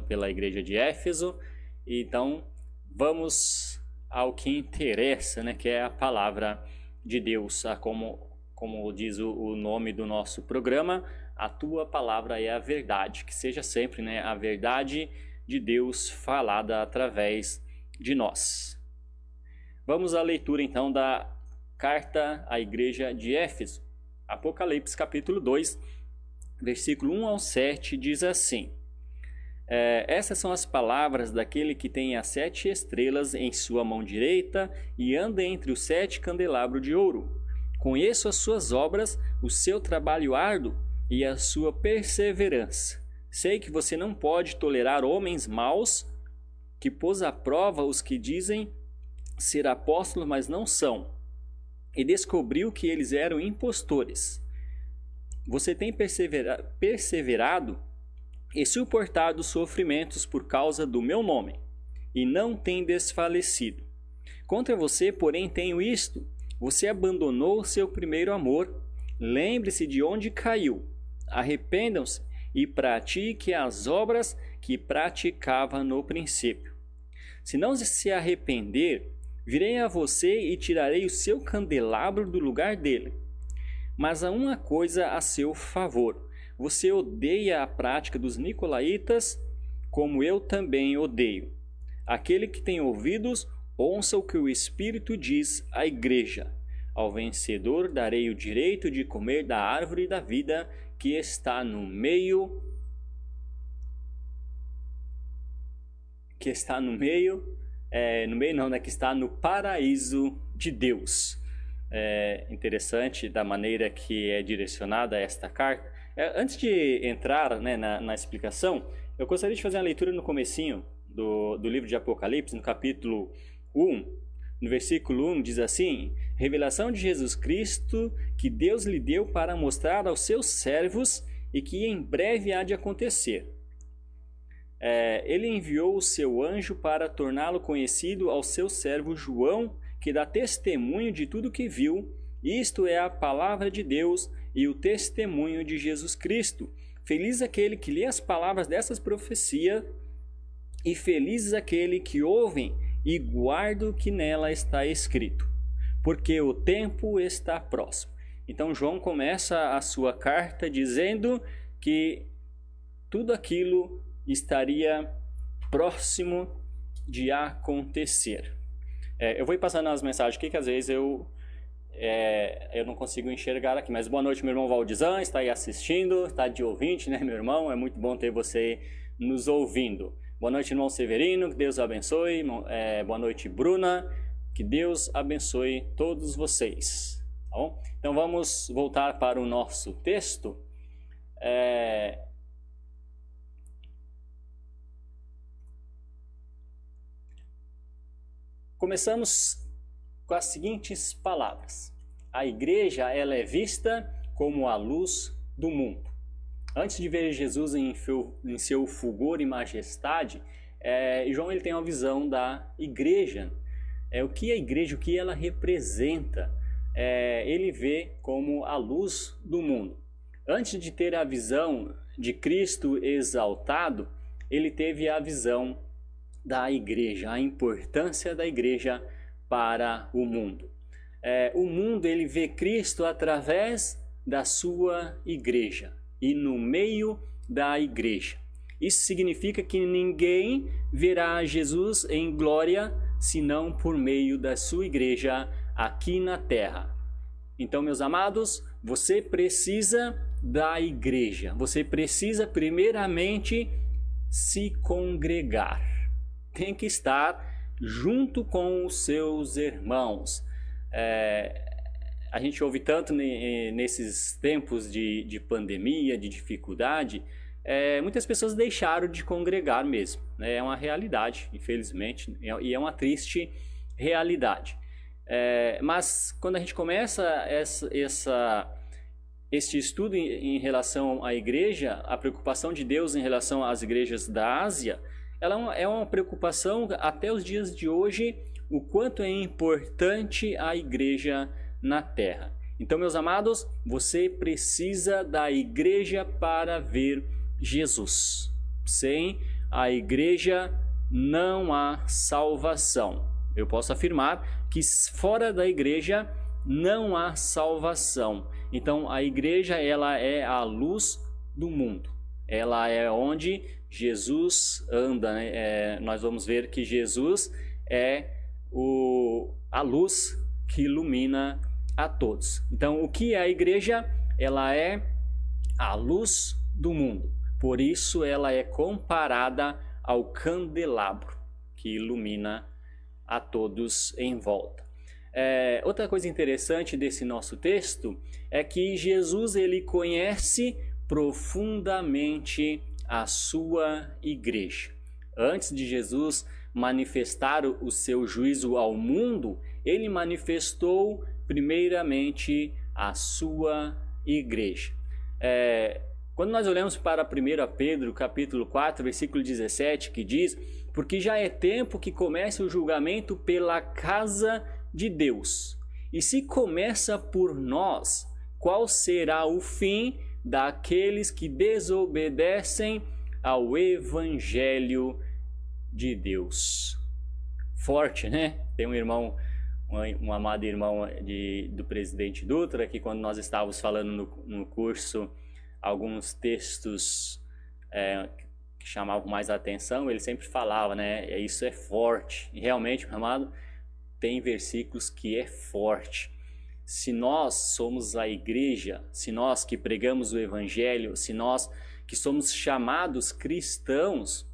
pela igreja de Éfeso. Então, vamos ao que interessa, né, que é a palavra de Deus. Como diz o nome do nosso programa, a tua palavra é a verdade. Que seja sempre, né, a verdade de Deus falada através de nós. Vamos à leitura então da carta à igreja de Éfeso. Apocalipse capítulo 2, versículo 1 ao 7 diz assim: essas são as palavras daquele que tem as 7 estrelas em sua mão direita e anda entre os 7 candelabros de ouro. Conheço as suas obras, o seu trabalho árduo e a sua perseverança. Sei que você não pode tolerar homens maus, que pôs à prova os que dizem ser apóstolos, mas não são, e descobriu que eles eram impostores. Você tem perseverado e suportado sofrimentos por causa do meu nome, e não tem desfalecido. Contra você, porém, tenho isto: você abandonou seu primeiro amor. Lembre-se de onde caiu, arrependam-se e pratique as obras que praticava no princípio. Se não se arrepender, virei a você e tirarei o seu candelabro do lugar dele. Mas há uma coisa a seu favor: você odeia a prática dos nicolaítas, como eu também odeio. Aquele que tem ouvidos, ouça o que o Espírito diz à igreja. Ao vencedor darei o direito de comer da árvore da vida que está no meio que está no paraíso de Deus. É interessante da maneira que é direcionada esta carta. Antes de entrar, né, na explicação, eu gostaria de fazer uma leitura no comecinho do livro de Apocalipse, no capítulo 1, no versículo 1, diz assim: revelação de Jesus Cristo que Deus lhe deu para mostrar aos seus servos e que em breve há de acontecer. Ele enviou o seu anjo para torná-lo conhecido ao seu servo João, que dá testemunho de tudo que viu. Isto é a palavra de Deus e o testemunho de Jesus Cristo. Feliz aquele que lê as palavras dessas profecias, e felizes aquele que ouvem e guarda o que nela está escrito, porque o tempo está próximo. Então João começa a sua carta dizendo que tudo aquilo estaria próximo de acontecer. Eu vou ir passando as mensagens aqui que às vezes eu não consigo enxergar aqui. Mas boa noite, meu irmão Valdizan, está aí assistindo, está de ouvinte, né, meu irmão? É muito bom ter você nos ouvindo. Boa noite, irmão Severino, que Deus abençoe. Boa noite, Bruna, que Deus abençoe todos vocês. Tá bom? Então vamos voltar para o nosso texto. Começamos com as seguintes palavras: a igreja, ela é vista como a luz do mundo. Antes de ver Jesus em seu fulgor e majestade, João ele tem uma visão da igreja. O que a igreja, o que ela representa, ele vê como a luz do mundo. Antes de ter a visão de Cristo exaltado, ele teve a visão da igreja, a importância da igreja para o mundo. O mundo ele vê Cristo através da sua igreja e no meio da igreja. Isso significa que ninguém verá Jesus em glória senão por meio da sua igreja aqui na terra. Então, meus amados, você precisa da igreja. Você precisa primeiramente se congregar. Tem que estar junto com os seus irmãos. A gente ouve tanto nesses tempos de pandemia, de dificuldade, muitas pessoas deixaram de congregar mesmo. É uma realidade, infelizmente, e é uma triste realidade. Mas quando a gente começa este estudo em relação à igreja, a preocupação de Deus em relação às igrejas da Ásia, ela é uma preocupação até os dias de hoje, o quanto é importante a igreja na terra. Então, meus amados, você precisa da igreja para ver Jesus. Sem a igreja não há salvação. Eu posso afirmar que fora da igreja não há salvação. Então a igreja, ela é a luz do mundo. Ela é onde Jesus anda, né? Nós vamos ver que Jesus é a luz que ilumina a todos. Então, o que é a igreja? Ela é a luz do mundo. Por isso, ela é comparada ao candelabro que ilumina a todos em volta. Outra coisa interessante desse nosso texto é que Jesus, ele conhece profundamente a sua igreja. Antes de Jesus manifestar o seu juízo ao mundo, ele manifestou primeiramente a sua igreja. Quando nós olhamos para 1 Pedro, capítulo 4, versículo 17, que diz: porque já é tempo que comece o julgamento pela casa de Deus. E se começa por nós, qual será o fim daqueles que desobedecem ao Evangelho de Deus? Forte, né? Tem um irmão, um amado irmão do presidente Dutra, que quando nós estávamos falando no curso alguns textos que chamavam mais a atenção, ele sempre falava, né? Isso é forte. E realmente, meu amado, tem versículos que é forte. Se nós somos a igreja, se nós que pregamos o evangelho, se nós que somos chamados cristãos,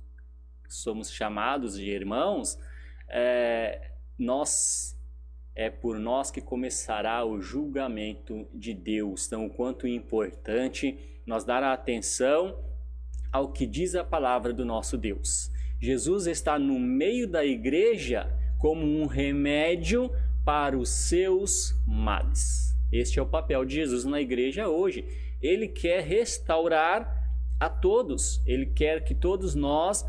somos chamados de irmãos, por nós que começará o julgamento de Deus. Então, o quanto é importante nós dar atenção ao que diz a palavra do nosso Deus. Jesus está no meio da igreja como um remédio para os seus males. Este é o papel de Jesus na igreja hoje. Ele quer restaurar a todos. Ele quer que todos nós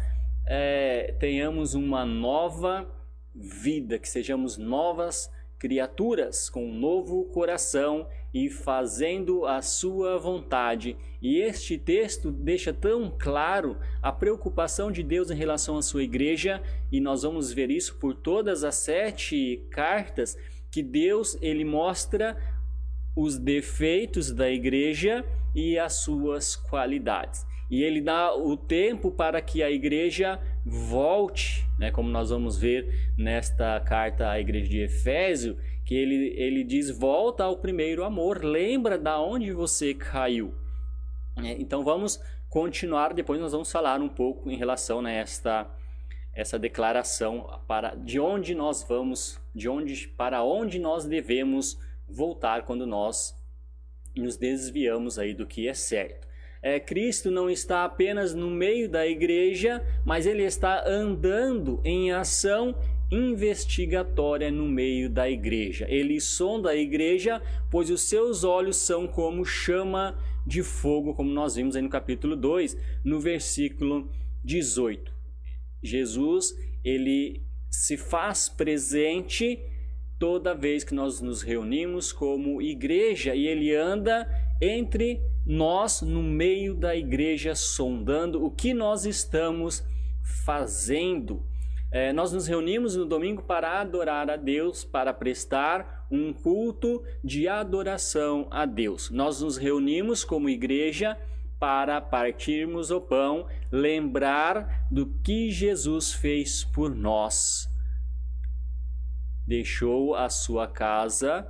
tenhamos uma nova vida, que sejamos novas criaturas com um novo coração e fazendo a sua vontade. E este texto deixa tão claro a preocupação de Deus em relação à sua igreja, e nós vamos ver isso por todas as 7 cartas, que Deus, ele mostra os defeitos da igreja e as suas qualidades. E ele dá o tempo para que a igreja volte, né? Como nós vamos ver nesta carta à igreja de Efésio, que ele diz: volta ao primeiro amor, lembra da onde você caiu. Então vamos continuar, depois nós vamos falar um pouco em relação a essa declaração para onde nós devemos voltar quando nós nos desviamos aí do que é certo. Cristo não está apenas no meio da igreja, mas ele está andando em ação investigatória no meio da igreja. Ele sonda a igreja, pois os seus olhos são como chama de fogo, como nós vimos aí no capítulo 2, no versículo 18. Jesus, ele se faz presente toda vez que nós nos reunimos como igreja, e ele anda entre nós no meio da igreja, sondando o que nós estamos fazendo. Nós nos reunimos no domingo para adorar a Deus, para prestar um culto de adoração a Deus. Nós nos reunimos como igreja para partirmos o pão, lembrar do que Jesus fez por nós. Deixou a sua casa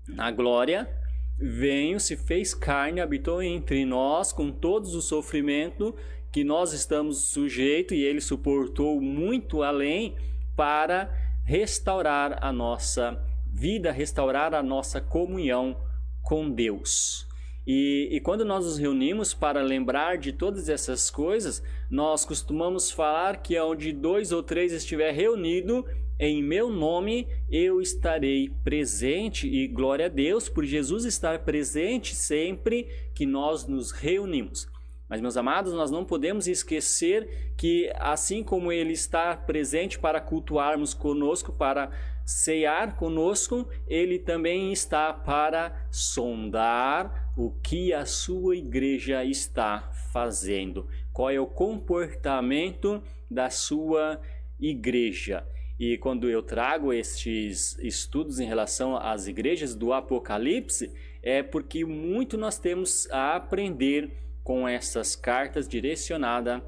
na glória, veio, se fez carne, habitou entre nós com todos os sofrimentos que nós estamos sujeitos, e ele suportou muito além para restaurar a nossa vida, restaurar a nossa comunhão com Deus. E quando nós nos reunimos para lembrar de todas essas coisas, nós costumamos falar que onde 2 ou 3 estiver reunido em meu nome, eu estarei presente, e glória a Deus por Jesus estar presente sempre que nós nos reunimos. Mas, meus amados, nós não podemos esquecer que, assim como ele está presente para cultuarmos conosco, para cear conosco, ele também está para sondar o que a sua igreja está fazendo, qual é o comportamento da sua igreja. E quando eu trago estes estudos em relação às igrejas do Apocalipse, é porque muito nós temos a aprender com essas cartas direcionadas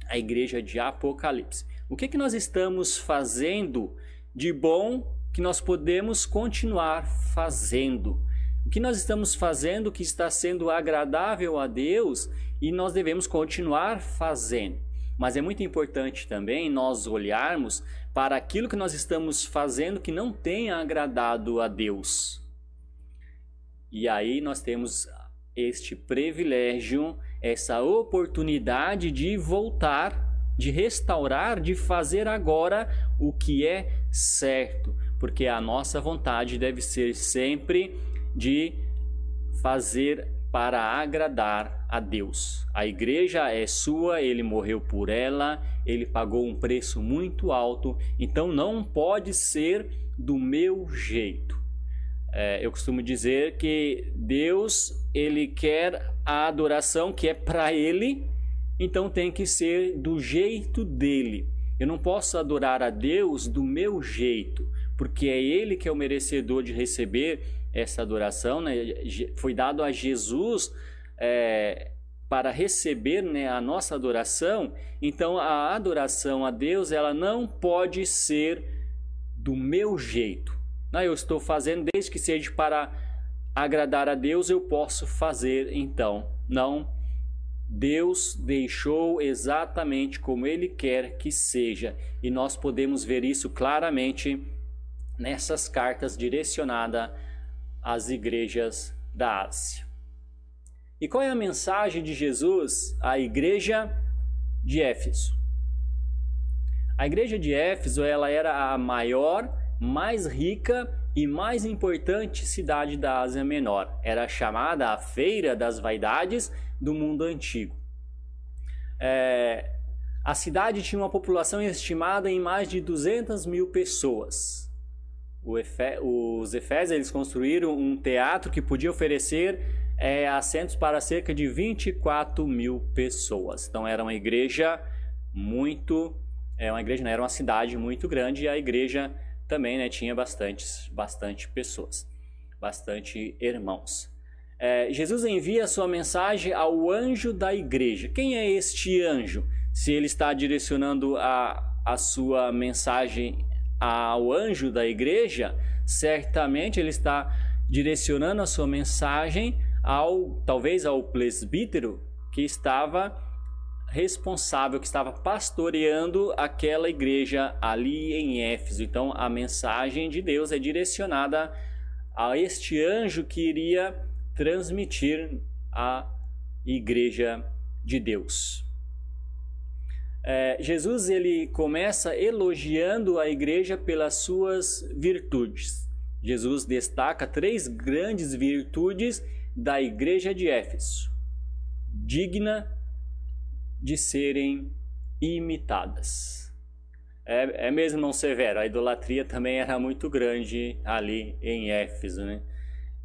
à igreja de Apocalipse. O que nós estamos fazendo de bom que nós podemos continuar fazendo? O que nós estamos fazendo que está sendo agradável a Deus e nós devemos continuar fazendo? Mas é muito importante também nós olharmos para aquilo que nós estamos fazendo que não tenha agradado a Deus. E aí nós temos este privilégio, essa oportunidade de voltar, de restaurar, de fazer agora o que é certo. Porque a nossa vontade deve ser sempre de fazer para agradar a Deus. A igreja é sua, ele morreu por ela, ele pagou um preço muito alto, então não pode ser do meu jeito. Eu costumo dizer que Deus, ele quer a adoração que é para ele, então tem que ser do jeito dele. Eu não posso adorar a Deus do meu jeito, porque é ele que é o merecedor de receber essa adoração, né? Foi dado a Jesus para receber, né, a nossa adoração. Então a adoração a Deus, ela não pode ser do meu jeito. Eu estou fazendo, desde que seja para agradar a Deus, eu posso fazer. Então, não. Deus deixou exatamente como Ele quer que seja. E nós podemos ver isso claramente nessas cartas direcionadas às igrejas da Ásia. E qual é a mensagem de Jesus à igreja de Éfeso? A igreja de Éfeso, ela era a maior, mais rica e mais importante cidade da Ásia Menor. Era chamada a Feira das Vaidades do mundo antigo. A cidade tinha uma população estimada em mais de 200 mil pessoas. Os efésios, eles construíram um teatro que podia oferecer assentos para cerca de 24 mil pessoas. Então era uma igreja era uma cidade muito grande, e a igreja também, né, tinha bastante pessoas, bastante irmãos. Jesus envia a sua mensagem ao anjo da igreja. Quem é este anjo? Se ele está direcionando a sua mensagem ao anjo da igreja, certamente ele está direcionando a sua mensagem talvez ao presbítero que estava responsável, que estava pastoreando aquela igreja ali em Éfeso. Então a mensagem de Deus é direcionada a este anjo que iria transmitir à igreja de Deus. Jesus, ele começa elogiando a igreja pelas suas virtudes. Jesus destaca 3 grandes virtudes da igreja de Éfeso, digna de serem imitadas. É mesmo, não Severo, a idolatria também era muito grande ali em Éfeso, né?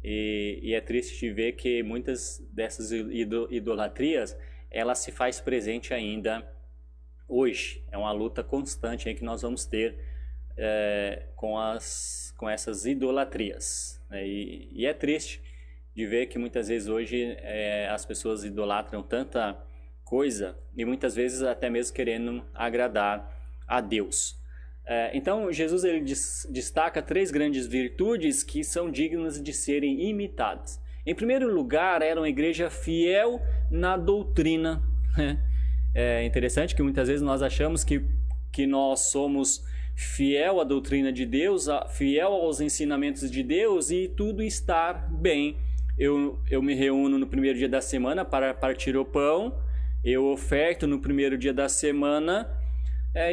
E é triste de ver que muitas dessas idolatrias, ela se faz presente ainda hoje. É uma luta constante aí que nós vamos ter com essas idolatrias, né? E é triste de ver que muitas vezes hoje as pessoas idolatram tanta coisa, e muitas vezes até mesmo querendo agradar a Deus. Então Jesus, ele destaca 3 grandes virtudes que são dignas de serem imitadas. Em primeiro lugar, era uma igreja fiel na doutrina. É interessante que muitas vezes nós achamos que nós somos fiel à doutrina de Deus, fiel aos ensinamentos de Deus, e tudo está bem. Eu me reúno no primeiro dia da semana para partir o pão, eu oferto no primeiro dia da semana,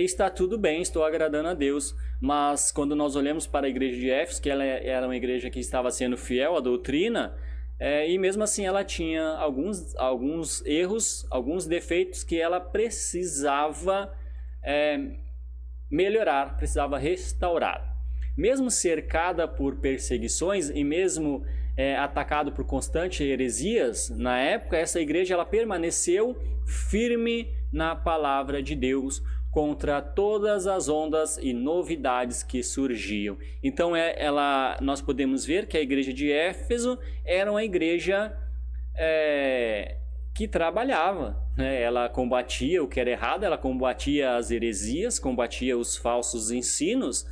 está tudo bem, estou agradando a Deus. Mas quando nós olhamos para a igreja de Éfeso, que ela era uma igreja que estava sendo fiel à doutrina, e mesmo assim ela tinha alguns erros, alguns defeitos que ela precisava melhorar, precisava restaurar. Mesmo cercada por perseguições e mesmo atacado por constantes heresias, na época essa igreja ela permaneceu firme na palavra de Deus contra todas as ondas e novidades que surgiam. Então nós podemos ver que a igreja de Éfeso era uma igreja que trabalhava, né? Ela combatia o que era errado, ela combatia as heresias, combatia os falsos ensinos,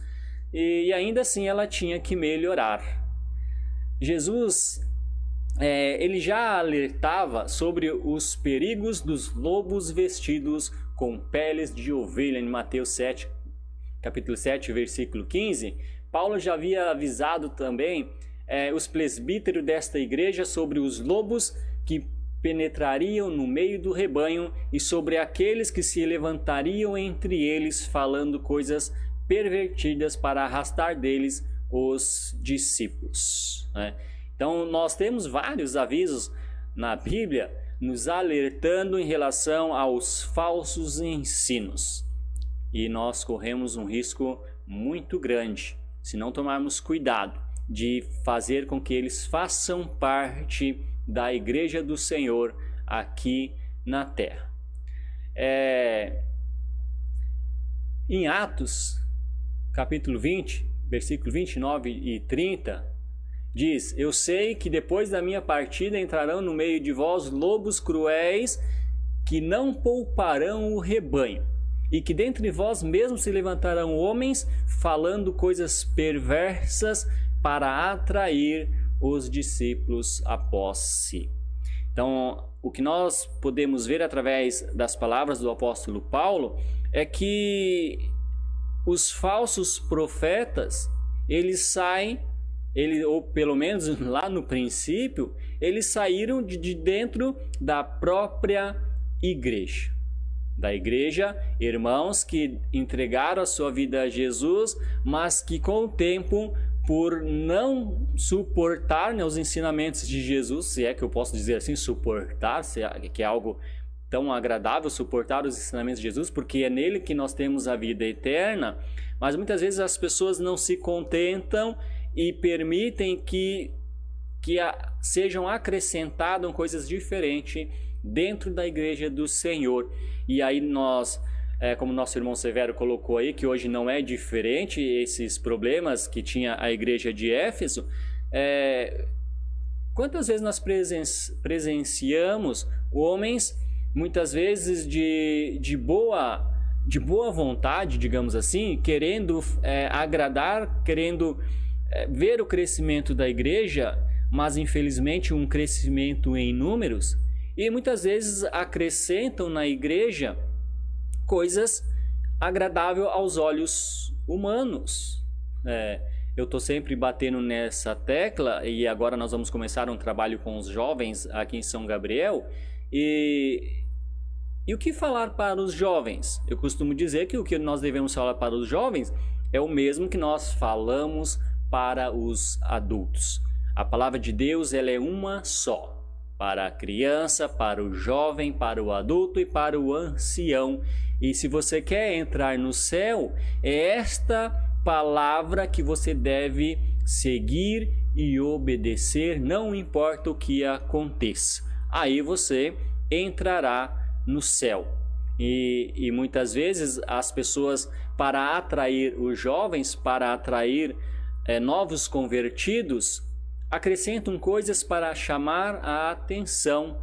e ainda assim ela tinha que melhorar. Jesus, ele já alertava sobre os perigos dos lobos vestidos com peles de ovelha, em Mateus 7, capítulo 7, versículo 15. Paulo já havia avisado também os presbíteros desta igreja sobre os lobos que penetrariam no meio do rebanho e sobre aqueles que se levantariam entre eles falando coisas pervertidas para arrastar deles os discípulos, né? Então nós temos vários avisos na Bíblia nos alertando em relação aos falsos ensinos, e nós corremos um risco muito grande se não tomarmos cuidado de fazer com que eles façam parte da igreja do Senhor aqui na terra. Em Atos capítulo 20, versículo 29 e 30, diz: eu sei que depois da minha partida entrarão no meio de vós lobos cruéis que não pouparão o rebanho, e que dentre vós mesmos se levantarão homens falando coisas perversas para atrair os discípulos após si. Então, o que nós podemos ver através das palavras do apóstolo Paulo é que os falsos profetas, eles saem, ou pelo menos lá no princípio, eles saíram de dentro da própria igreja. Da igreja, irmãos que entregaram a sua vida a Jesus, mas que com o tempo, por não suportar, né, os ensinamentos de Jesus, se é que eu posso dizer assim, suportar, que é algo tão agradável, suportar os ensinamentos de Jesus, porque é nele que nós temos a vida eterna, mas muitas vezes as pessoas não se contentam e permitem que sejam acrescentadas coisas diferentes dentro da igreja do Senhor. E aí nós, como nosso irmão Severo colocou aí, que hoje não é diferente esses problemas que tinha a igreja de Éfeso, quantas vezes nós presenciamos homens, muitas vezes de boa vontade, digamos assim, querendo agradar, querendo ver o crescimento da igreja, mas infelizmente um crescimento em números, e muitas vezes acrescentam na igreja coisas agradáveis aos olhos humanos. Eu estou sempre batendo nessa tecla, e agora nós vamos começar um trabalho com os jovens aqui em São Gabriel, e o que falar para os jovens? Eu costumo dizer que o que nós devemos falar para os jovens é o mesmo que nós falamos para os adultos. A palavra de Deus, ela é uma só, para a criança, para o jovem, para o adulto e para o ancião. E se você quer entrar no céu, é esta palavra que você deve seguir e obedecer, não importa o que aconteça. Aí você entrará no céu. E muitas vezes as pessoas, para atrair os jovens, para atrair novos convertidos, acrescentam coisas para chamar a atenção.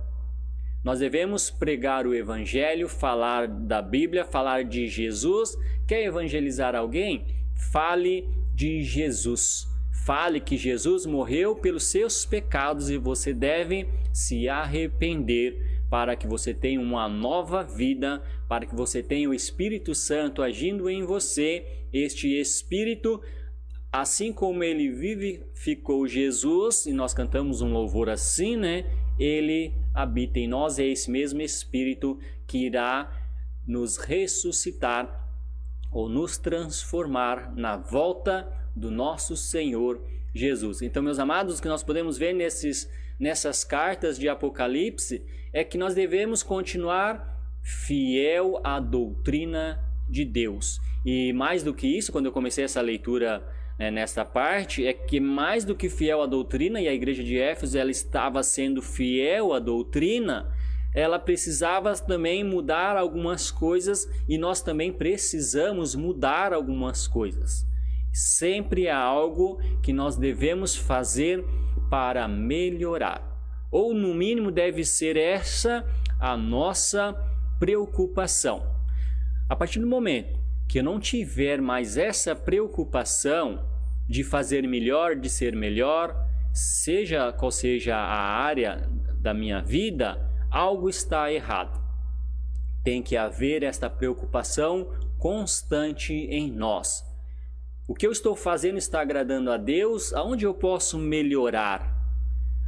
Nós devemos pregar o evangelho, falar da Bíblia, falar de Jesus. Quer evangelizar alguém? Fale de Jesus. Fale que Jesus morreu pelos seus pecados e você deve se arrepender para que você tenha uma nova vida, para que você tenha o Espírito Santo agindo em você. Este Espírito, assim como ele vivificou Jesus, e nós cantamos um louvor assim, né? Ele habita em nós, é esse mesmo Espírito que irá nos ressuscitar ou nos transformar na volta do nosso Senhor Jesus. Então, meus amados, o que nós podemos ver nessas cartas de Apocalipse é que nós devemos continuar fiel à doutrina de Deus. E mais do que isso, quando eu comecei essa leitura nessa parte é que mais do que fiel à doutrina, e a igreja de Éfeso ela estava sendo fiel à doutrina, ela precisava também mudar algumas coisas, e nós também precisamos mudar algumas coisas. Sempre há algo que nós devemos fazer para melhorar, ou no mínimo deve ser essa a nossa preocupação. A partir do momento que eu não tiver mais essa preocupação de fazer melhor, de ser melhor, seja qual seja a área da minha vida, algo está errado. Tem que haver esta preocupação constante em nós. O que eu estou fazendo está agradando a Deus? Aonde eu posso melhorar?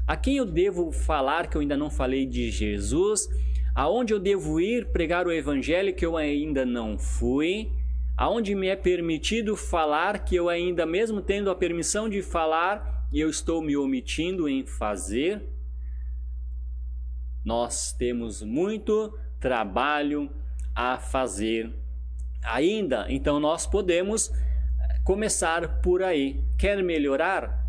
A quem eu devo falar que eu ainda não falei de Jesus? Aonde eu devo ir pregar o evangelho que eu ainda não fui? Aonde me é permitido falar que eu ainda, mesmo tendo a permissão de falar, eu estou me omitindo em fazer? Nós temos muito trabalho a fazer ainda, então nós podemos começar por aí. Quer melhorar?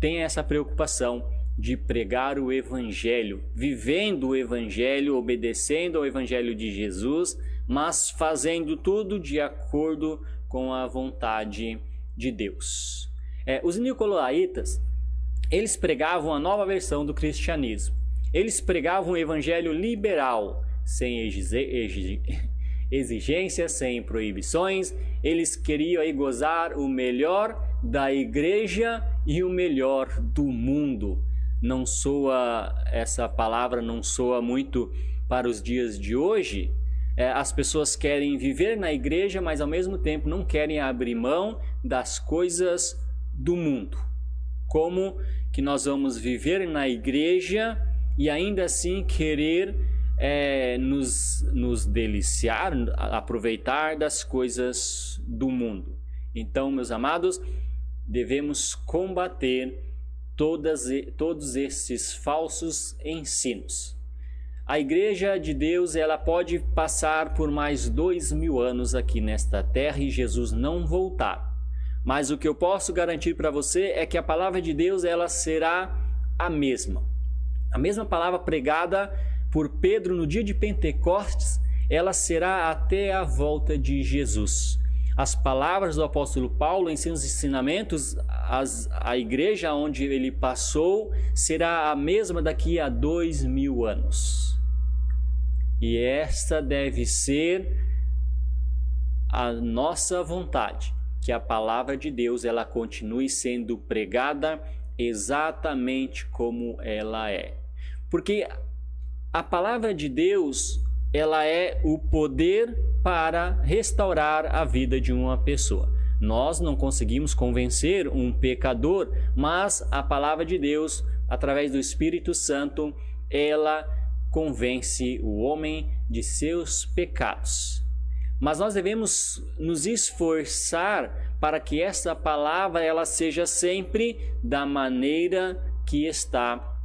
Tenha essa preocupação de pregar o evangelho, vivendo o evangelho, obedecendo ao evangelho de Jesus, mas fazendo tudo de acordo com a vontade de Deus. Os nicolaítas, eles pregavam a nova versão do cristianismo. Eles pregavam um evangelho liberal, sem exigências, sem proibições. Eles queriam aí gozar o melhor da igreja e o melhor do mundo. Não soa, essa palavra não soa muito para os dias de hoje. As pessoas querem viver na igreja, mas ao mesmo tempo não querem abrir mão das coisas do mundo. Como que nós vamos viver na igreja e ainda assim querer nos deliciar, aproveitar das coisas do mundo? Então, meus amados, devemos combater todos esses falsos ensinos. A igreja de Deus, ela pode passar por mais 2000 anos aqui nesta terra e Jesus não voltar. Mas o que eu posso garantir para você é que a palavra de Deus, ela será a mesma. A mesma palavra pregada por Pedro no dia de Pentecostes, ela será até a volta de Jesus. As palavras do apóstolo Paulo em seus ensinamentos, a igreja onde ele passou será a mesma daqui a 2000 anos. E esta deve ser a nossa vontade, que a palavra de Deus ela continue sendo pregada exatamente como ela é. Porque a palavra de Deus, ela é o poder para restaurar a vida de uma pessoa. Nós não conseguimos convencer um pecador, mas a palavra de Deus, através do Espírito Santo, ela convence o homem de seus pecados. Mas nós devemos nos esforçar para que essa palavra ela seja sempre da maneira que está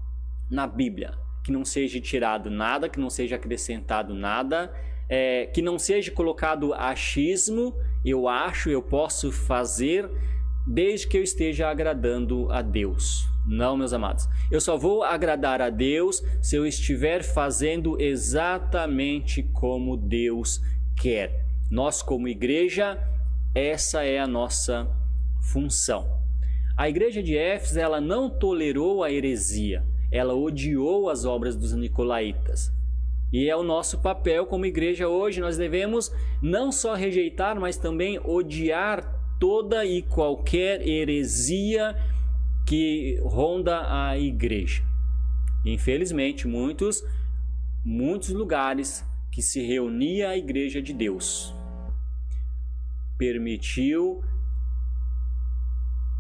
na Bíblia. Que não seja tirado nada, que não seja acrescentado nada, que não seja colocado achismo, eu acho, eu posso fazer, desde que eu esteja agradando a Deus. Não, meus amados. Eu só vou agradar a Deus se eu estiver fazendo exatamente como Deus quer. Nós, como igreja, essa é a nossa função. A igreja de Éfeso, ela não tolerou a heresia. Ela odiou as obras dos nicolaítas. E é o nosso papel como igreja hoje. Nós devemos não só rejeitar, mas também odiar toda e qualquer heresia que ronda a igreja. Infelizmente, muitos lugares que se reunia a igreja de Deus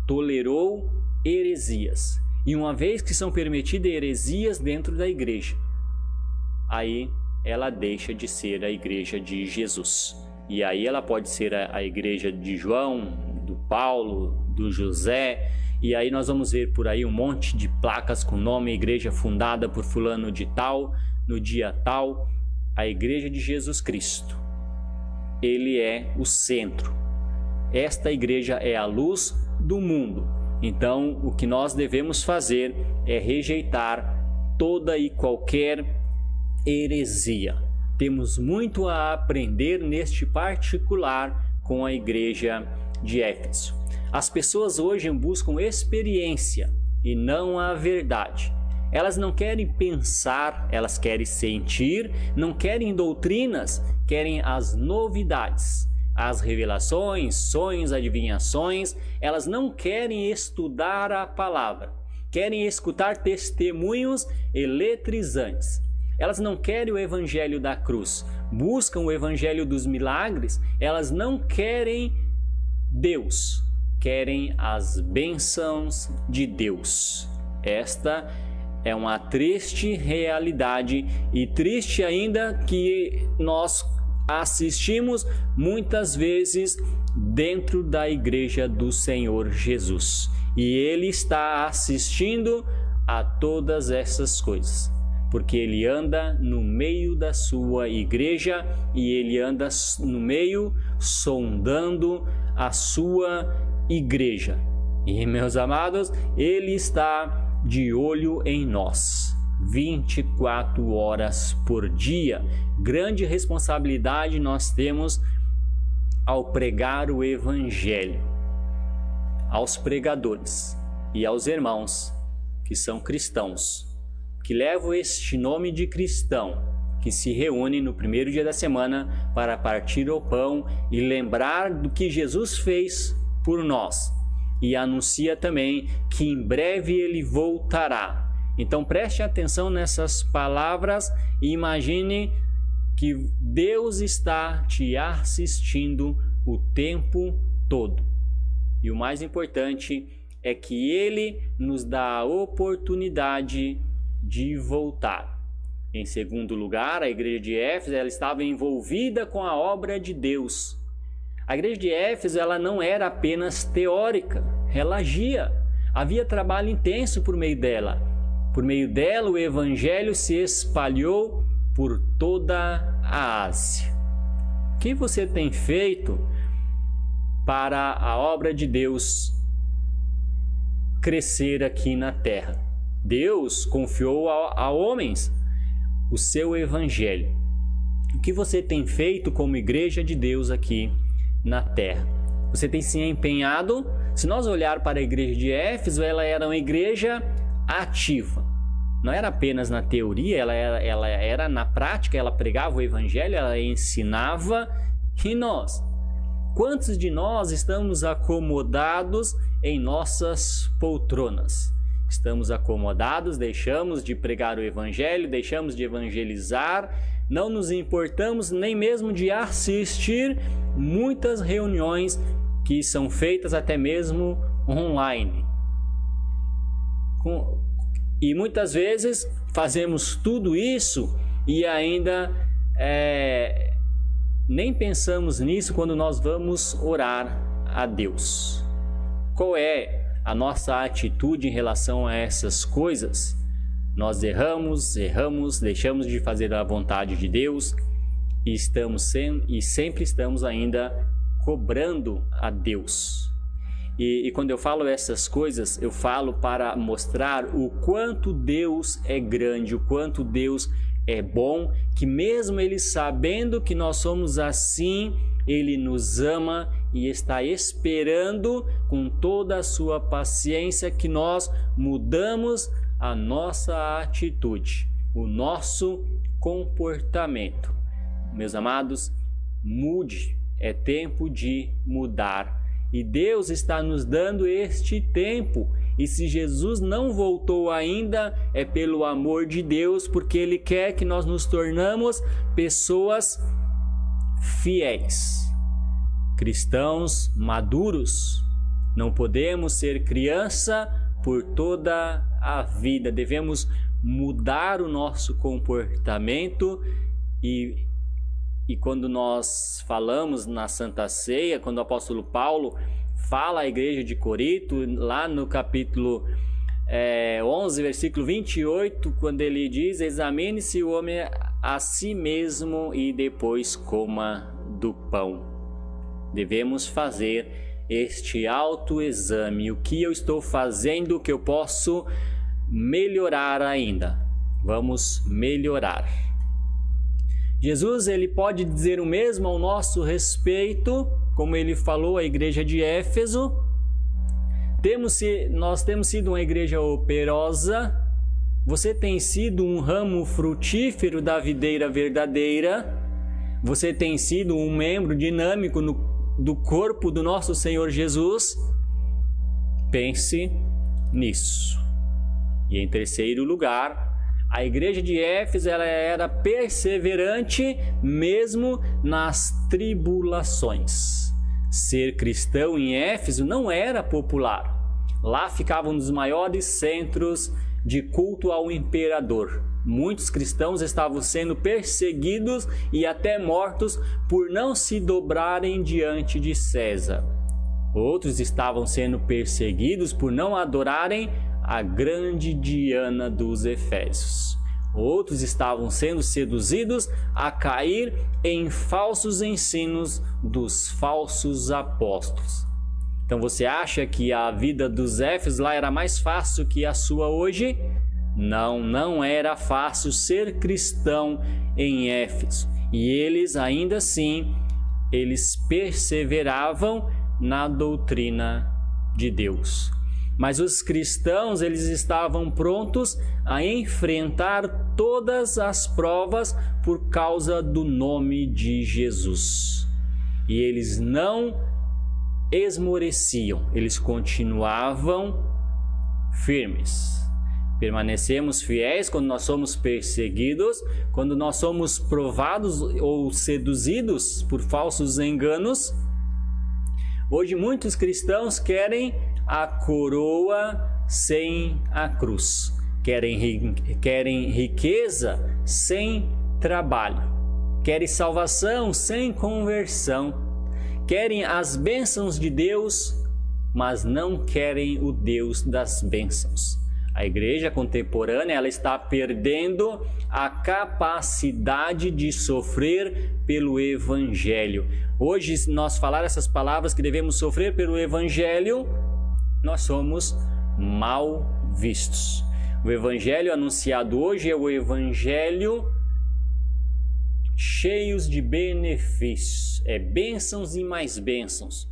tolerou heresias. E uma vez que são permitidas heresias dentro da igreja, aí ela deixa de ser a igreja de Jesus. E aí ela pode ser a igreja de João, do Paulo, do José. E aí nós vamos ver por aí um monte de placas com nome igreja fundada por fulano de tal, no dia tal. A igreja de Jesus Cristo, ele é o centro. Esta igreja é a luz do mundo. Então, o que nós devemos fazer é rejeitar toda e qualquer heresia. Temos muito a aprender neste particular com a igreja de Éfeso. As pessoas hoje buscam experiência e não a verdade. Elas não querem pensar, elas querem sentir, não querem doutrinas, querem as novidades, as revelações, sonhos, adivinhações. Elas não querem estudar a palavra, querem escutar testemunhos eletrizantes. Elas não querem o evangelho da cruz, buscam o evangelho dos milagres. Elas não querem Deus, querem as bênçãos de Deus. Esta é uma triste realidade, e triste ainda que nós assistimos muitas vezes dentro da igreja do Senhor Jesus. E Ele está assistindo a todas essas coisas, porque Ele anda no meio da sua igreja e Ele anda no meio sondando a sua igreja. E, meus amados, Ele está de olho em nós, 24 horas por dia. Grande responsabilidade nós temos ao pregar o Evangelho, aos pregadores e aos irmãos que são cristãos, que levam este nome de cristão, que se reúnem no primeiro dia da semana para partir o pão e lembrar do que Jesus fez por nós. E anuncia também que em breve Ele voltará. Então preste atenção nessas palavras e imagine que Deus está te assistindo o tempo todo. E o mais importante é que Ele nos dá a oportunidade de voltar. Em segundo lugar, a igreja de Éfeso, ela estava envolvida com a obra de Deus. A igreja de Éfeso, ela não era apenas teórica, ela agia. Havia trabalho intenso por meio dela. Por meio dela, o evangelho se espalhou por toda a Ásia. O que você tem feito para a obra de Deus crescer aqui na terra? Deus confiou a homens o seu evangelho. O que você tem feito como igreja de Deus aqui na terra? Você tem se empenhado? Se nós olhar para a igreja de Éfeso, ela era uma igreja ativa. Não era apenas na teoria, ela era na prática. Ela pregava o evangelho, ela ensinava. E nós? Quantos de nós estamos acomodados em nossas poltronas? Estamos acomodados, deixamos de pregar o evangelho, deixamos de evangelizar, não nos importamos nem mesmo de assistir muitas reuniões que são feitas até mesmo online. E muitas vezes fazemos tudo isso e ainda nem pensamos nisso quando nós vamos orar a Deus. Qual é a nossa atitude em relação a essas coisas? Nós erramos, deixamos de fazer a vontade de Deus e sempre estamos ainda cobrando a Deus. E quando eu falo essas coisas, eu falo para mostrar o quanto Deus é grande, o quanto Deus é bom, que mesmo Ele sabendo que nós somos assim, Ele nos ama e está esperando com toda a sua paciência que nós mudamos a nossa atitude, o nosso comportamento. Meus amados, mude, é tempo de mudar. E Deus está nos dando este tempo. E se Jesus não voltou ainda, é pelo amor de Deus, porque Ele quer que nós nos tornamos pessoas fiéis, cristãos maduros. Não podemos ser criança por toda a vida. Devemos mudar o nosso comportamento e quando nós falamos na Santa Ceia, quando o apóstolo Paulo fala à igreja de Corinto, lá no capítulo 11, versículo 28, quando ele diz: examine-se o homem a si mesmo e depois coma do pão. Devemos fazer este autoexame. O que eu estou fazendo que eu posso melhorar ainda? Vamos melhorar. Jesus, ele pode dizer o mesmo ao nosso respeito, como ele falou à igreja de Éfeso. Nós temos sido uma igreja operosa. Você tem sido um ramo frutífero da videira verdadeira. Você tem sido um membro dinâmico do corpo do nosso Senhor Jesus. Pense nisso. E em terceiro lugar, a igreja de Éfeso ela era perseverante mesmo nas tribulações. Ser cristão em Éfeso não era popular. Lá ficavam os maiores centros de culto ao imperador. Muitos cristãos estavam sendo perseguidos e até mortos por não se dobrarem diante de César. Outros estavam sendo perseguidos por não adorarem a grande Diana dos Efésios. Outros estavam sendo seduzidos a cair em falsos ensinos dos falsos apóstolos. Então você acha que a vida dos Éfesos lá era mais fácil que a sua hoje? Não era fácil ser cristão em Éfeso. E eles ainda assim, eles perseveravam na doutrina de Deus. Mas os cristãos, eles estavam prontos a enfrentar todas as provas por causa do nome de Jesus. E eles não esmoreciam, eles continuavam firmes. Permanecemos fiéis quando nós somos perseguidos, quando nós somos provados ou seduzidos por falsos enganos. Hoje muitos cristãos querem a coroa sem a cruz, querem riqueza sem trabalho, querem salvação sem conversão, querem as bênçãos de Deus, mas não querem o Deus das bênçãos. A igreja contemporânea ela está perdendo a capacidade de sofrer pelo Evangelho. Hoje, se nós falar essas palavras que devemos sofrer pelo Evangelho, nós somos mal vistos. O Evangelho anunciado hoje é o Evangelho cheios de benefícios, é bênçãos e mais bênçãos.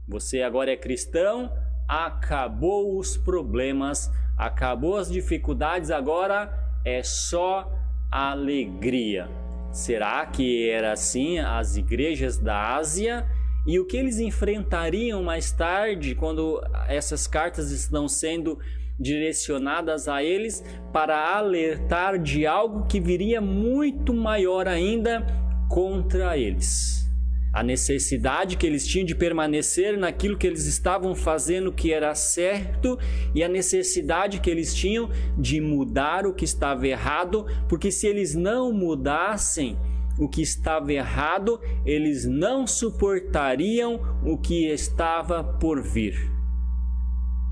Você agora é cristão, acabou os problemas, acabou as dificuldades, agora é só alegria. Será que era assim as igrejas da Ásia? E o que eles enfrentariam mais tarde, quando essas cartas estão sendo direcionadas a eles para alertar de algo que viria muito maior ainda contra eles? A necessidade que eles tinham de permanecer naquilo que eles estavam fazendo que era certo e a necessidade que eles tinham de mudar o que estava errado, porque se eles não mudassem o que estava errado, eles não suportariam o que estava por vir.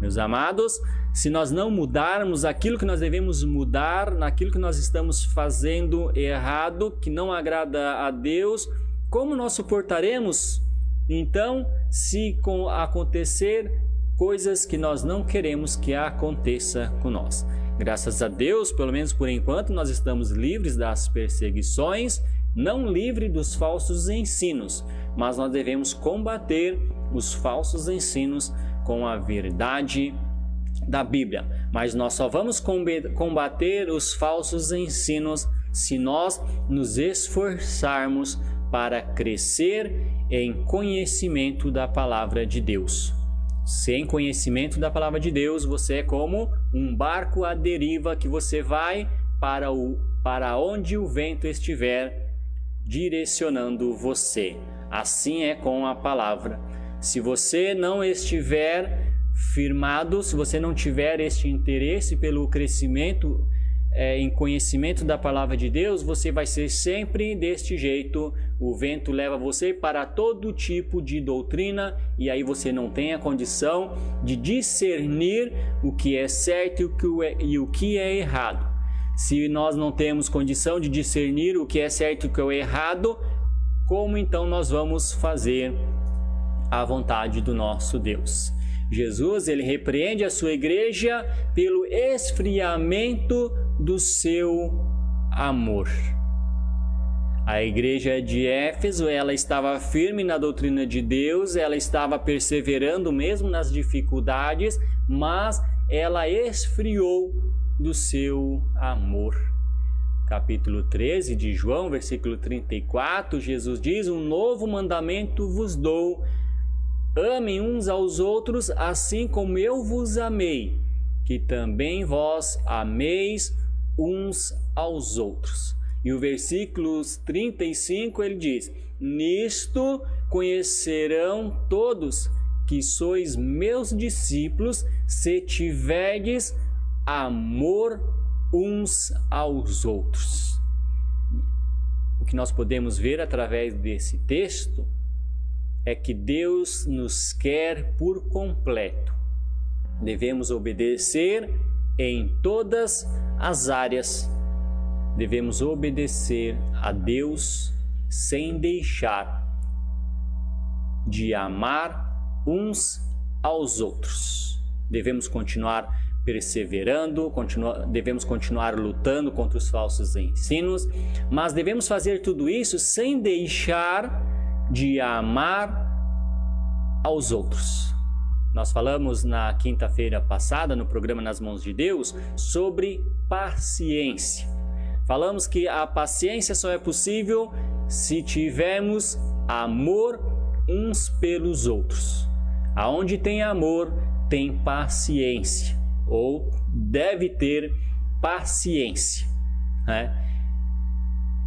Meus amados, se nós não mudarmos aquilo que nós devemos mudar, naquilo que nós estamos fazendo errado, que não agrada a Deus, como nós suportaremos, então, se acontecer coisas que nós não queremos que aconteça com nós? Graças a Deus, pelo menos por enquanto, nós estamos livres das perseguições, não livres dos falsos ensinos, mas nós devemos combater os falsos ensinos com a verdade da Bíblia. Mas nós só vamos combater os falsos ensinos se nós nos esforçarmos para crescer em conhecimento da palavra de Deus. Sem conhecimento da palavra de Deus, você é como um barco à deriva que você vai para onde o vento estiver direcionando você. Assim é com a palavra. Se você não estiver firmado, se você não tiver este interesse pelo crescimento em conhecimento da palavra de Deus, você vai ser sempre deste jeito. O vento leva você para todo tipo de doutrina e aí você não tem a condição de discernir o que é certo e o que é errado. Se nós não temos condição de discernir o que é certo e o que é errado, como então nós vamos fazer à vontade do nosso Deus. Jesus, ele repreende a sua igreja pelo esfriamento do seu amor. A igreja de Éfeso, ela estava firme na doutrina de Deus, ela estava perseverando mesmo nas dificuldades, mas ela esfriou do seu amor. Capítulo 13 de João, versículo 34, Jesus diz: um novo mandamento vos dou, amem uns aos outros, assim como eu vos amei, que também vós ameis uns aos outros. E o versículo 35 ele diz: nisto conhecerão todos que sois meus discípulos, se tiverdes amor uns aos outros. O que nós podemos ver através desse texto é que Deus nos quer por completo. Devemos obedecer em todas as áreas. Devemos obedecer a Deus sem deixar de amar uns aos outros. Devemos continuar perseverando, devemos continuar lutando contra os falsos ensinos, mas devemos fazer tudo isso sem deixar de amar aos outros. Nós falamos na quinta-feira passada, no programa Nas Mãos de Deus, sobre paciência. Falamos que a paciência só é possível se tivermos amor uns pelos outros. Aonde tem amor, tem paciência, ou deve ter paciência, né?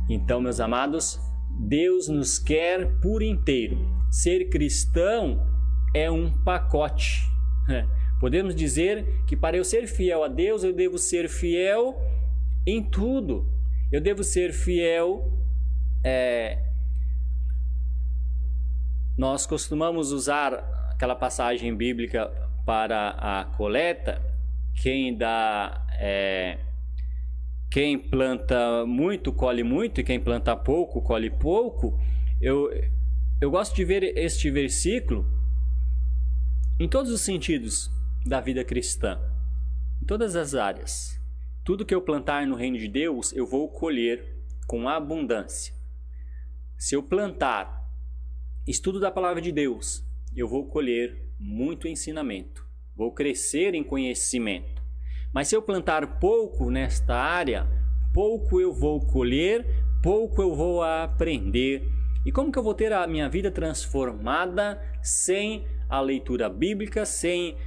Então, meus amados, Deus nos quer por inteiro. Ser cristão é um pacote. Podemos dizer que para eu ser fiel a Deus, eu devo ser fiel em tudo. Eu devo ser fiel. Nós costumamos usar aquela passagem bíblica para a coleta. Quem planta muito, colhe muito, e quem planta pouco, colhe pouco. Eu gosto de ver este versículo em todos os sentidos da vida cristã, em todas as áreas. Tudo que eu plantar no reino de Deus, eu vou colher com abundância. Se eu plantar estudo da palavra de Deus, eu vou colher muito ensinamento, vou crescer em conhecimento. Mas se eu plantar pouco nesta área, pouco eu vou colher, pouco eu vou aprender. E como que eu vou ter a minha vida transformada sem a leitura bíblica, sem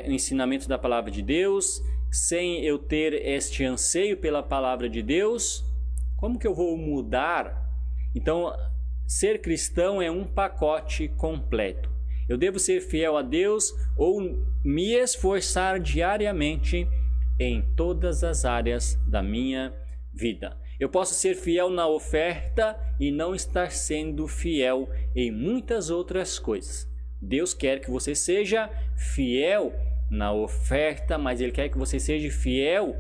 o ensinamento da palavra de Deus, sem eu ter este anseio pela palavra de Deus? Como que eu vou mudar? Então, ser cristão é um pacote completo. Eu devo ser fiel a Deus ou me esforçar diariamente em todas as áreas da minha vida. Eu posso ser fiel na oferta e não estar sendo fiel em muitas outras coisas. Deus quer que você seja fiel na oferta, mas Ele quer que você seja fiel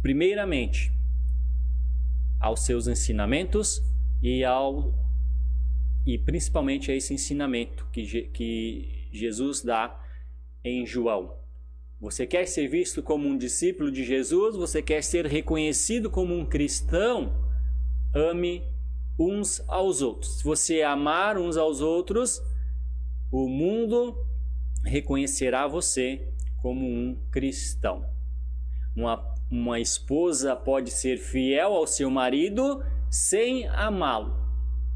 primeiramente aos seus ensinamentos e principalmente a esse ensinamento que Jesus dá em João. Você quer ser visto como um discípulo de Jesus? Você quer ser reconhecido como um cristão? Ame uns aos outros. Se você amar uns aos outros, o mundo reconhecerá você como um cristão. Uma esposa pode ser fiel ao seu marido sem amá-lo,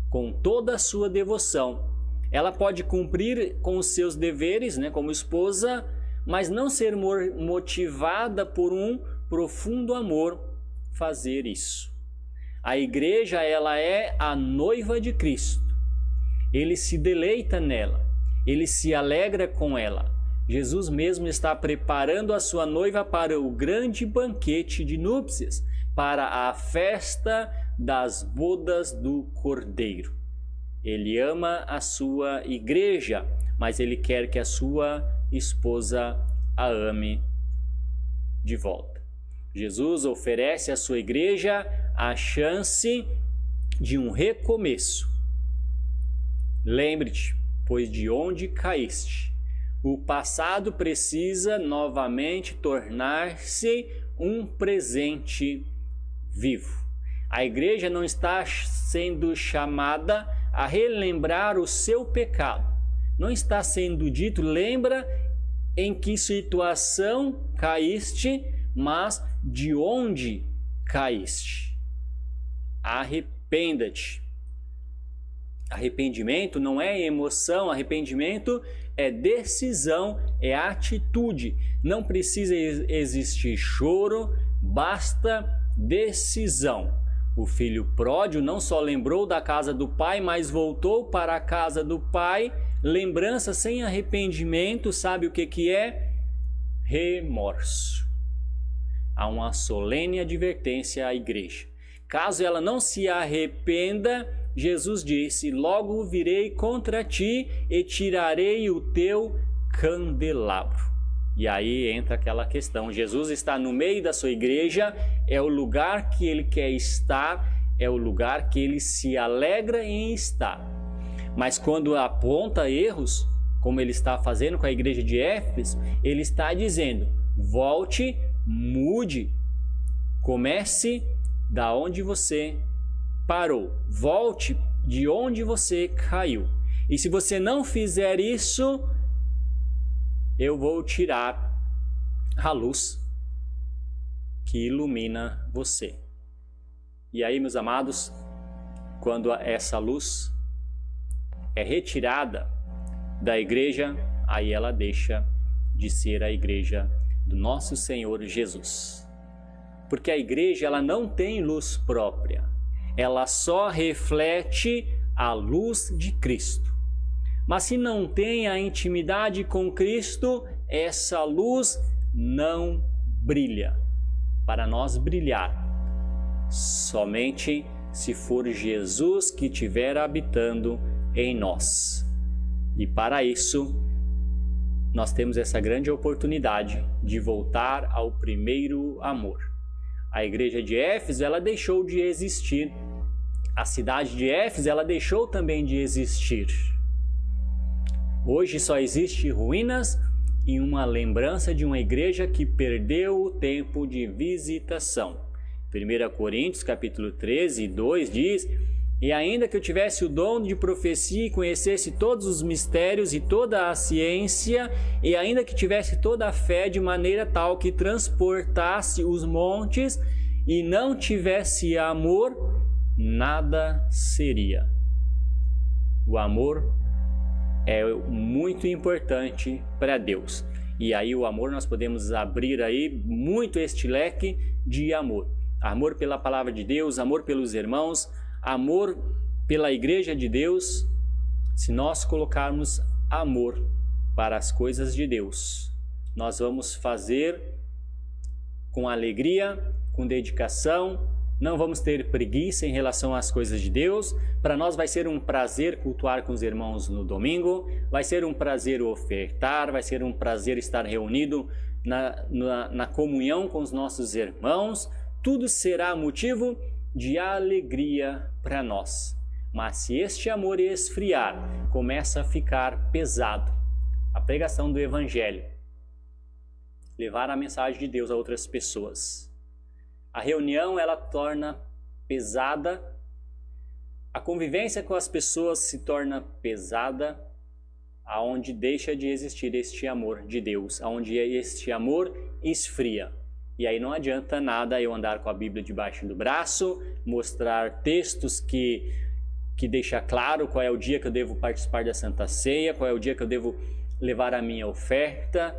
com toda a sua devoção. Ela pode cumprir com os seus deveres, como esposa, mas não ser motivada por um profundo amor fazer isso. A igreja, ela é a noiva de Cristo. Ele se deleita nela, ele se alegra com ela. Jesus mesmo está preparando a sua noiva para o grande banquete de núpcias, para a festa das bodas do Cordeiro. Ele ama a sua igreja, mas ele quer que a sua esposa a ame de volta. Jesus oferece à sua igreja a chance de um recomeço. Lembre-te, pois de onde caíste. O passado precisa novamente tornar-se um presente vivo. A igreja não está sendo chamada a relembrar o seu pecado. Não está sendo dito, lembra em que situação caíste, mas de onde caíste. Arrependa-te. Arrependimento não é emoção, arrependimento é decisão, é atitude. Não precisa existir choro, basta decisão. O filho pródigo não só lembrou da casa do pai, mas voltou para a casa do pai. Lembrança sem arrependimento, sabe o que é? Remorso. Há uma solene advertência à igreja. Caso ela não se arrependa, Jesus disse: logo virei contra ti e tirarei o teu candelabro. E aí entra aquela questão, Jesus está no meio da sua igreja, é o lugar que ele quer estar, é o lugar que ele se alegra em estar. Mas quando aponta erros, como ele está fazendo com a igreja de Éfeso, ele está dizendo: volte, mude, comece da onde você parou, volte de onde você caiu. E se você não fizer isso, eu vou tirar a luz que ilumina você. E aí, meus amados, quando essa luz é retirada da igreja, aí ela deixa de ser a igreja do nosso Senhor Jesus. Porque a igreja, ela não tem luz própria, ela só reflete a luz de Cristo. Mas se não tem a intimidade com Cristo, essa luz não brilha. Para nós brilhar, somente se for Jesus que estiver habitando em nós. E para isso, nós temos essa grande oportunidade de voltar ao primeiro amor. A igreja de Éfeso, ela deixou de existir. A cidade de Éfeso, ela deixou também de existir. Hoje só existe ruínas e uma lembrança de uma igreja que perdeu o tempo de visitação. 1 Coríntios capítulo 13, 2 diz: e ainda que eu tivesse o dom de profecia e conhecesse todos os mistérios e toda a ciência, e ainda que tivesse toda a fé de maneira tal que transportasse os montes e não tivesse amor, nada seria. O amor é muito importante para Deus. E aí o amor, nós podemos abrir aí muito este leque de amor. Amor pela palavra de Deus, amor pelos irmãos, amor pela igreja de Deus. Se nós colocarmos amor para as coisas de Deus, nós vamos fazer com alegria, com dedicação. Não vamos ter preguiça em relação às coisas de Deus. Para nós vai ser um prazer cultuar com os irmãos no domingo, vai ser um prazer ofertar, vai ser um prazer estar reunido na comunhão com os nossos irmãos. Tudo será motivo de alegria para nós. Mas se este amor esfriar, começa a ficar pesado. A pregação do Evangelho, levar a mensagem de Deus a outras pessoas. A reunião, ela torna pesada, a convivência com as pessoas se torna pesada, aonde deixa de existir este amor de Deus, aonde este amor esfria. E aí não adianta nada eu andar com a Bíblia debaixo do braço, mostrar textos que deixa claro qual é o dia que eu devo participar da Santa Ceia, qual é o dia que eu devo levar a minha oferta.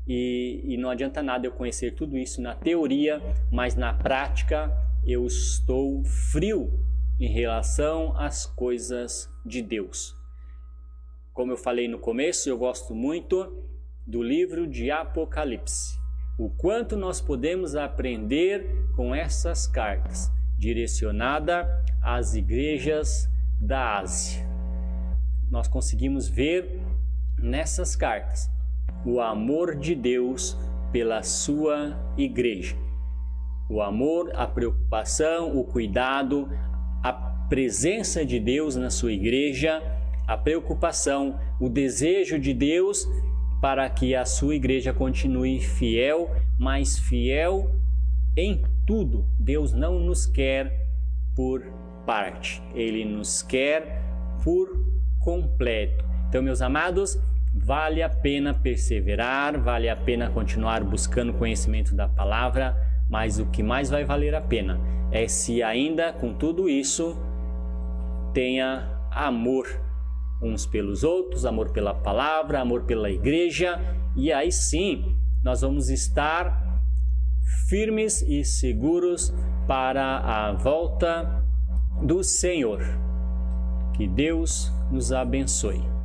E não adianta nada eu conhecer tudo isso na teoria, mas na prática eu estou frio em relação às coisas de Deus. Como eu falei no começo, eu gosto muito do livro de Apocalipse. O quanto nós podemos aprender com essas cartas, direcionada às igrejas da Ásia. Nós conseguimos ver nessas cartas o amor de Deus pela sua igreja. O amor, a preocupação, o cuidado, a presença de Deus na sua igreja, a preocupação, o desejo de Deus para que a sua igreja continue fiel, mas fiel em tudo. Deus não nos quer por parte, Ele nos quer por completo. Então, meus amados, vale a pena perseverar, vale a pena continuar buscando conhecimento da palavra, mas o que mais vai valer a pena é se ainda com tudo isso tenha amor uns pelos outros, amor pela palavra, amor pela igreja, e aí sim nós vamos estar firmes e seguros para a volta do Senhor. Que Deus nos abençoe.